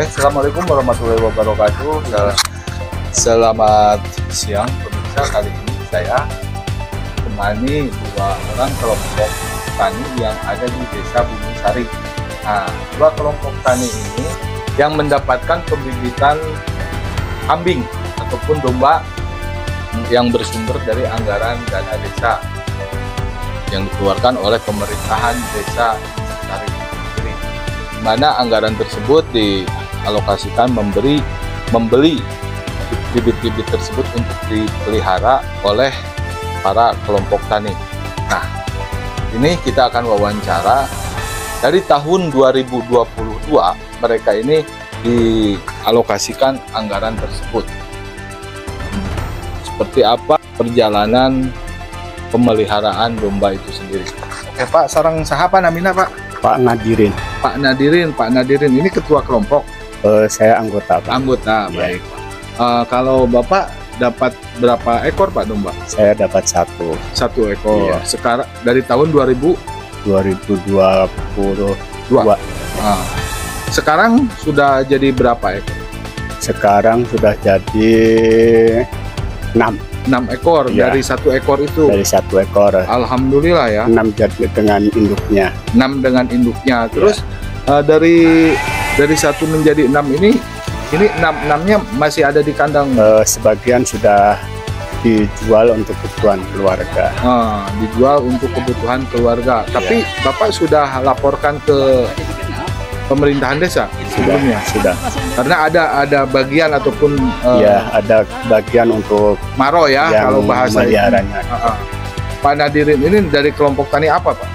Assalamualaikum warahmatullahi wabarakatuh. Selamat siang pemirsa. Kali ini saya temani dua orang kelompok tani yang ada di Desa Bumisari. Nah, dua kelompok tani ini yang mendapatkan pembibitan kambing ataupun domba yang bersumber dari anggaran dana desa yang dikeluarkan oleh pemerintahan Desa Bumisari, di mana anggaran tersebut dialokasikan membeli bibit-bibit tersebut untuk dipelihara oleh para kelompok tani. Nah, ini kita akan wawancara dari tahun 2022 mereka ini dialokasikan anggaran tersebut. Seperti apa perjalanan pemeliharaan domba itu sendiri? Oke Pak, sarang sahapa namina Pak? Pak Nadirin. Pak Nadirin ini ketua kelompok. Saya anggota Pak. Anggota, Ya. baik. Kalau Bapak dapat berapa ekor Pak domba? Saya dapat satu 1 ekor. Iya. Sekarang dari tahun 2022. Sekarang sudah jadi berapa ekor? Sekarang sudah jadi 6 ekor. Iya. Dari 1 ekor itu. dari 1 ekor. Alhamdulillah ya. 6 jadi dengan induknya. 6 dengan induknya. Terus dari 1 menjadi 6 ini 6-nya masih ada di kandang. Sebagian sudah dijual untuk kebutuhan keluarga. Dijual untuk kebutuhan keluarga. Tapi Bapak sudah laporkan ke pemerintahan desa sebelumnya? Sudah. Karena ada bagian ataupun Ya, ada bagian untuk maro ya yang kalau bahasa memeliharanya. Pak Nadirin ini dari kelompok tani apa Pak?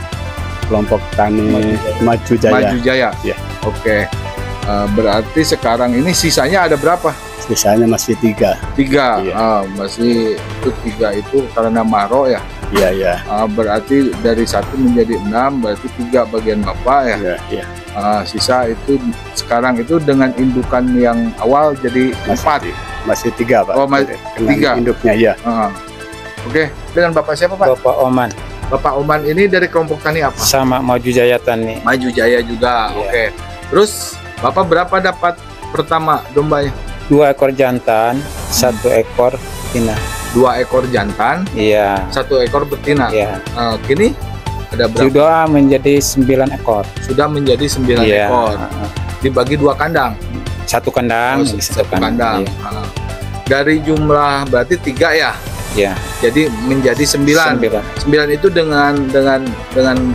Kelompok tani Maju Jaya. Maju Jaya. Ya. Oke. Berarti sekarang ini sisanya ada berapa? Sisanya masih 3. 3. Iya. Masih itu 3 itu karena maro ya. Iya, ya. Berarti dari 1 menjadi 6, berarti 3 bagian Bapak ya. Iya, iya. Sisa itu sekarang itu dengan indukan yang awal jadi 4. Masih 3 Pak. Oh, Dengan 3. induknya ya. Oke, dengan Bapak siapa Pak? Bapak Oman Bapak Oman ini dari kelompok tani apa? sama Maju Jaya Tani. Maju Jaya juga. Iya. Oke. Terus Bapak berapa dapat pertama dombanya? 2 ekor jantan, 1 ekor betina. 2 ekor jantan, Iya. 1 ekor betina. Iya. Kini ada berapa? Sudah menjadi 9 ekor. Sudah menjadi 9 Iya. ekor. Dibagi 2 kandang. 1 kandang, Satu kandang. Iya. Dari jumlah berarti 3 ya. Iya. Jadi menjadi 9. 9 itu dengan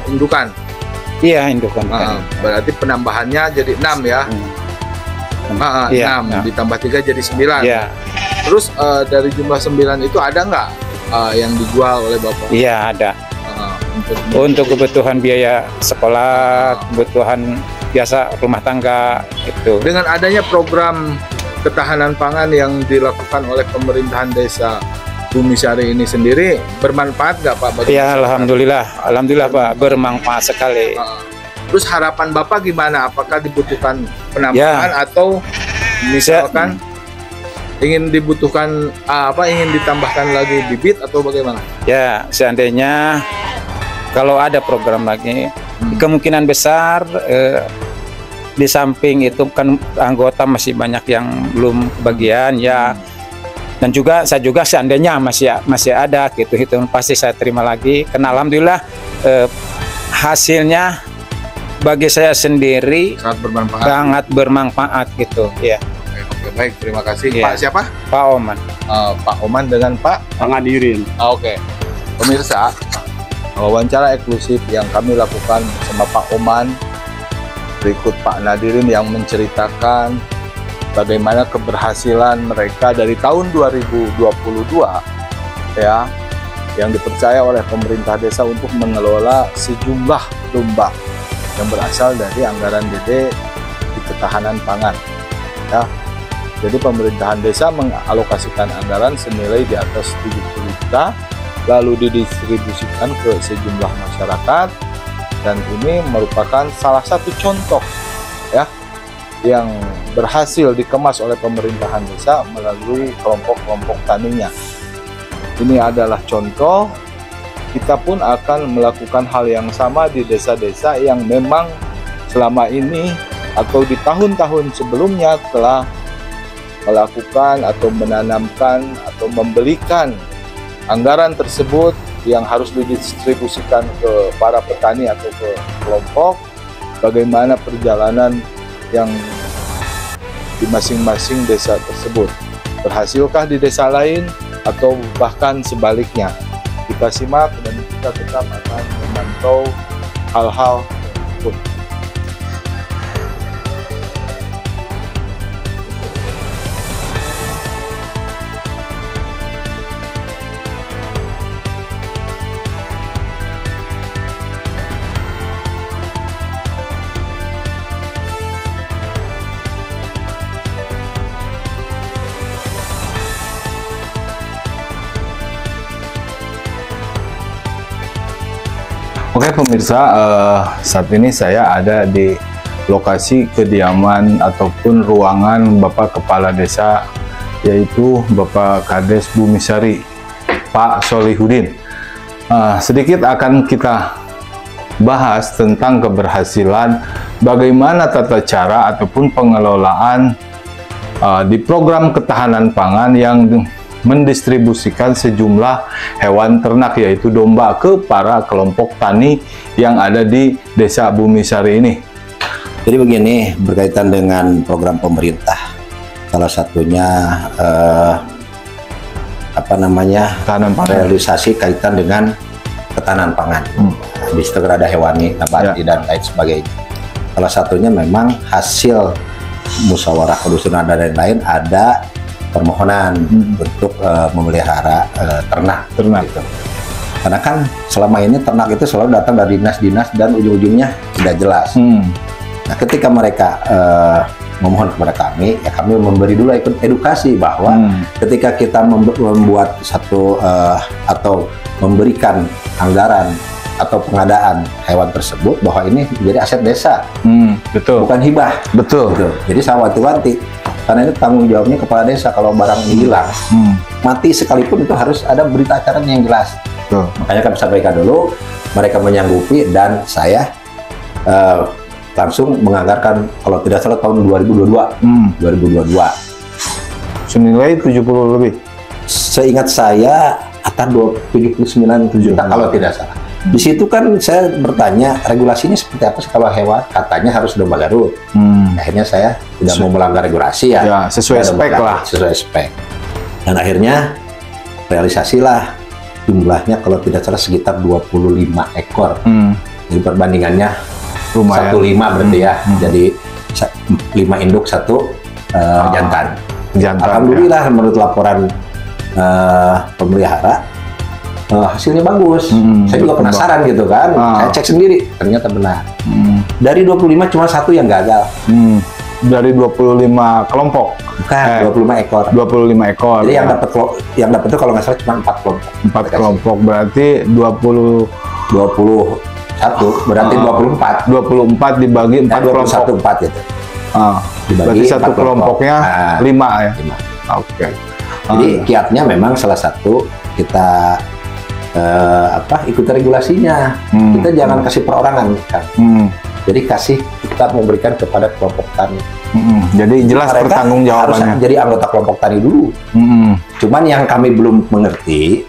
indukan. Iya, indukan. Berarti penambahannya jadi 6 ya. 6 ditambah 3 jadi 9. Iya. Terus dari jumlah 9 itu ada nggak yang dijual oleh Bapak? Iya, ada. Untuk kebutuhan biaya sekolah, kebutuhan biasa rumah tangga itu. Dengan adanya program ketahanan pangan yang dilakukan oleh pemerintahan Desa Bumisari ini sendiri bermanfaat nggak Pak? Bagi Ya, masyarakat? alhamdulillah Pak, bermanfaat sekali. Terus harapan Bapak gimana? Apakah dibutuhkan penambahan atau misalkan ingin dibutuhkan ingin ditambahkan lagi bibit atau bagaimana? Ya, seandainya kalau ada program lagi, kemungkinan besar di samping itu kan anggota masih banyak yang belum kebagian ya. Dan juga saya juga seandainya masih ada gitu, itu pasti saya terima lagi. Karena alhamdulillah hasilnya bagi saya sendiri sangat bermanfaat gitu ya. Oke, baik, terima kasih. Ya. Pak siapa? Pak Oman. Pak Oman dengan Pak Nadirin. Oke. Pemirsa, wawancara eksklusif yang kami lakukan sama Pak Oman, berikut Pak Nadirin yang menceritakan bagaimana keberhasilan mereka dari tahun 2022 ya, yang dipercaya oleh pemerintah desa untuk mengelola sejumlah domba yang berasal dari anggaran DD di ketahanan pangan ya. Jadi pemerintahan desa mengalokasikan anggaran senilai di atas 70 juta lalu didistribusikan ke sejumlah masyarakat, dan ini merupakan salah satu contoh ya yang berhasil dikemas oleh pemerintahan desa melalui kelompok-kelompok taninya. Ini adalah contoh. Kita pun akan melakukan hal yang sama di desa-desa yang memang selama ini atau di tahun-tahun sebelumnya telah melakukan atau menanamkan atau membelikan anggaran tersebut yang harus didistribusikan ke para petani atau ke kelompok, bagaimana perjalanan yang di masing-masing desa tersebut. Berhasilkah di desa lain atau bahkan sebaliknya? Kita simak dan kita tetap akan memantau hal-hal tersebut. Oke pemirsa, saat ini saya ada di lokasi kediaman ataupun ruangan Bapak Kepala Desa, yaitu Bapak Kades Bumisari, Pak Solihudin. Sedikit akan kita bahas tentang keberhasilan bagaimana tata cara ataupun pengelolaan di program ketahanan pangan yang mendistribusikan sejumlah hewan ternak yaitu domba ke para kelompok tani yang ada di Desa Bumisari ini. Jadi begini, berkaitan dengan program pemerintah, salah satunya realisasi kaitan dengan ketahanan pangan. Di situ ada hewani, nabati dan lain sebagainya. Salah satunya memang hasil musyawarah kedusunan dan lain-lain ada permohonan untuk memelihara ternak. Gitu. Karena kan selama ini ternak itu selalu datang dari dinas-dinas dan ujung-ujungnya tidak jelas. Nah, ketika mereka memohon kepada kami, ya kami memberi dulu edukasi bahwa ketika kita membuat satu atau memberikan anggaran atau pengadaan hewan tersebut, bahwa ini menjadi aset desa, betul, bukan hibah, betul. Gitu. Jadi saya wanti-wanti, karena ini tanggung jawabnya kepala desa. Kalau barang ini hilang, mati sekalipun itu harus ada berita acaranya yang jelas. Makanya kami sampaikan dulu, mereka menyanggupi dan saya langsung menganggarkan, kalau tidak salah tahun 2022. Senilai 70 lebih. Seingat saya atas 79 juta kalau tidak salah. Di situ kan saya bertanya, regulasinya seperti apa sih kalau hewan? Katanya harus domba Garut. Akhirnya saya tidak mau melanggar regulasi ya. Sesuai spek lah. Sesuai spek. Dan akhirnya realisasilah jumlahnya kalau tidak salah sekitar 25 ekor. Jadi perbandingannya lumayan. 1:5 berarti ya. Jadi 5 induk, 1 jantan. Alhamdulillah ya. Menurut laporan pemelihara, hasilnya bagus. Saya juga penasaran gitu kan. Saya cek sendiri, ternyata benar. Dari 25 cuma 1 yang gagal. Dari 25 kelompok? Bukan, 25 ekor. 25 ekor. Jadi yang dapat itu kalau nggak salah cuma 4 kelompok. 4 kelompok berarti 21 berarti 24 dibagi 4 kelompok. 4 gitu. Berarti 1 kelompoknya 5 ya. 5. Oke. Jadi kiatnya memang salah satu kita ikuti regulasinya. Kita jangan kasih perorangan kan. Jadi kita memberikan kepada kelompok tani. Jadi jelas pertanggungjawabannya. Harus jadi anggota kelompok tani dulu. Cuman yang kami belum mengerti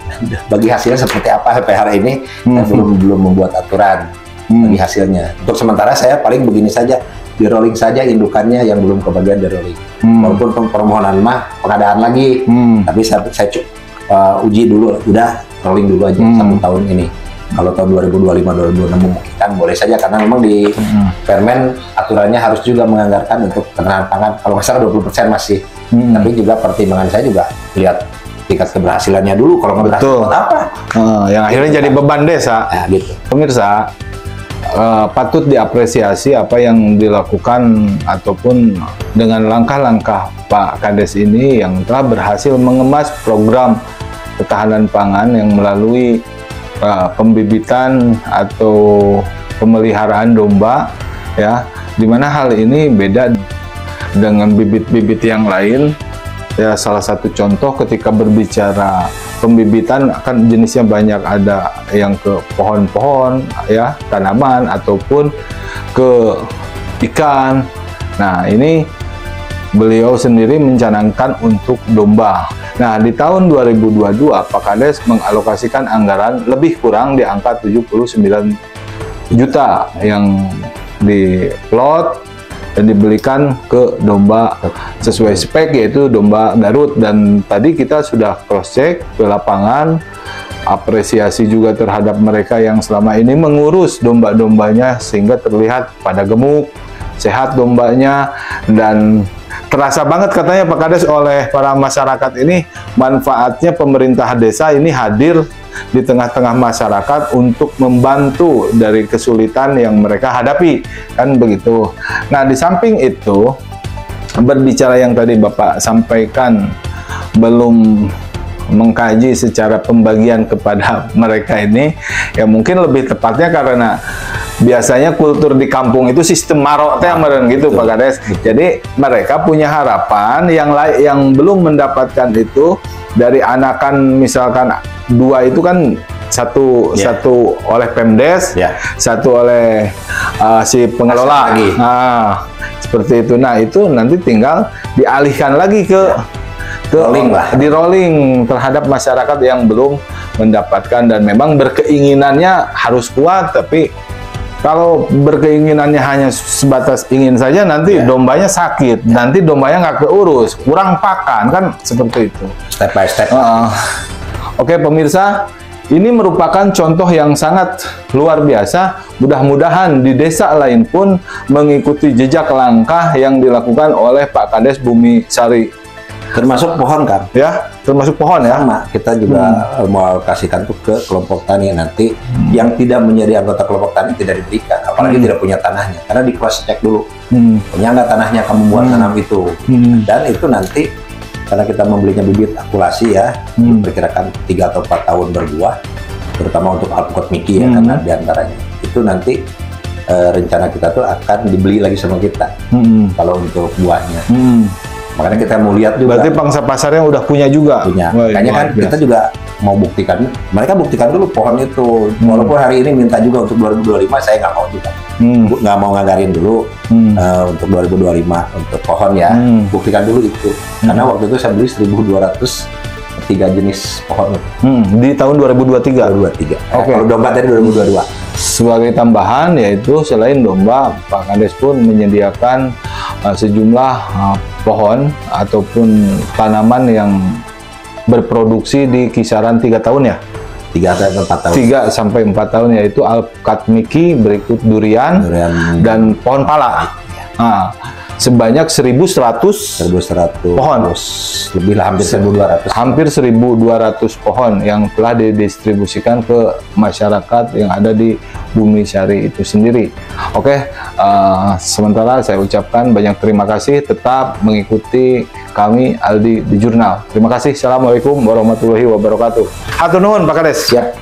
bagi hasilnya seperti apa PHR ini, saya belum membuat aturan bagi hasilnya. Untuk sementara saya paling begini saja, di rolling saja indukannya yang belum kebagian di rolling. Walaupun permohonan mah pengadaan lagi, tapi saya uji dulu, udah rolling dulu aja 1 tahun ini. Kalau tahun 2025-2026 memungkinkan boleh saja, karena memang di Permen aturannya harus juga menganggarkan untuk ketahanan pangan. Kalau nggak salah 20% masih, tapi juga pertimbangan saya juga lihat tingkat keberhasilannya dulu. Kalau nggak berhasil buat apa? Yang akhirnya jadi beban desa. Nah, gitu. Pemirsa, patut diapresiasi apa yang dilakukan ataupun dengan langkah-langkah Pak Kades ini yang telah berhasil mengemas program ketahanan pangan yang melalui pembibitan atau pemeliharaan domba, ya, dimana hal ini beda dengan bibit-bibit yang lain. Ya, salah satu contoh ketika berbicara pembibitan kan jenisnya banyak, ada yang ke pohon-pohon, ya, tanaman, ataupun ke ikan, Nah, ini beliau sendiri mencanangkan untuk domba. Nah, di tahun 2022 Pak Kades mengalokasikan anggaran lebih kurang di angka 79 juta yang diplot dan dibelikan ke domba sesuai spek, yaitu domba Garut. Dan tadi kita sudah cross check ke lapangan, apresiasi juga terhadap mereka yang selama ini mengurus domba-dombanya sehingga terlihat pada gemuk, sehat dombanya, dan terasa banget katanya Pak Kades oleh para masyarakat ini manfaatnya pemerintah desa ini hadir di tengah-tengah masyarakat untuk membantu dari kesulitan yang mereka hadapi, kan begitu. Nah, di samping itu, berbicara yang tadi Bapak sampaikan, belum mengkaji secara pembagian kepada mereka ini, ya mungkin lebih tepatnya karena biasanya kultur di kampung itu sistem marok meren gitu Pak Kades. Jadi mereka punya harapan yang belum mendapatkan itu dari anakan, misalkan 2 itu kan satu oleh Pemdes, satu oleh si pengelola. Nah, seperti itu. Nah, itu nanti tinggal dialihkan lagi ke di rolling terhadap masyarakat yang belum mendapatkan, dan memang berkeinginannya harus kuat, tapi kalau berkeinginannya hanya sebatas ingin saja, nanti dombanya sakit, nanti dombanya nggak keurus, kurang pakan, kan seperti itu. Step by step. Oke pemirsa, ini merupakan contoh yang sangat luar biasa. Mudah-mudahan di desa lain pun mengikuti jejak langkah yang dilakukan oleh Pak Kades Bumi Sari. Termasuk pohon kan? Ya, termasuk pohon ya. Sama, kita juga mau kasihkan tuh ke kelompok tani nanti yang tidak menjadi anggota kelompok tani tidak diberikan, apalagi tidak punya tanahnya, karena di cross check dulu, punya nggak tanahnya kamu buat tanam itu, dan itu nanti karena kita membelinya bibit akulasi ya, diperkirakan 3 atau 4 tahun berbuah, terutama untuk alpukat Mickey ya, karena diantaranya itu nanti rencana kita tuh akan dibeli lagi sama kita kalau untuk buahnya. Makanya kita mau lihat juga. Berarti pangsa pasarnya udah punya juga. Punya. Makanya kan kita juga mau buktikan. Mereka buktikan dulu pohon itu. Walaupun hari ini minta juga untuk 2025, saya nggak mau juga. Nggak mau nganggarin dulu untuk 2025 untuk pohon ya. Buktikan dulu itu. Karena waktu itu saya beli 1.203 jenis pohon. Di tahun 2023. 2023. Kalau domba dari 2022. Sebagai tambahan, yaitu selain domba, Pak Kades pun menyediakan sejumlah pohon ataupun tanaman yang berproduksi di kisaran 3 tahun ya. 3 sampai 4 tahun, yaitu alpukat Mickey, berikut durian dan pohon pala. Nah, sebanyak 1.100 pohon, lebih lah, hampir 1.200. Hampir 1.200 pohon yang telah didistribusikan ke masyarakat yang ada di Bumi Sari itu sendiri. Oke, sementara saya ucapkan banyak terima kasih, tetap mengikuti kami Aldi di Jurnal. Terima kasih. Assalamualaikum warahmatullahi wabarakatuh. Hatur nuhun Pak Kades. Siap.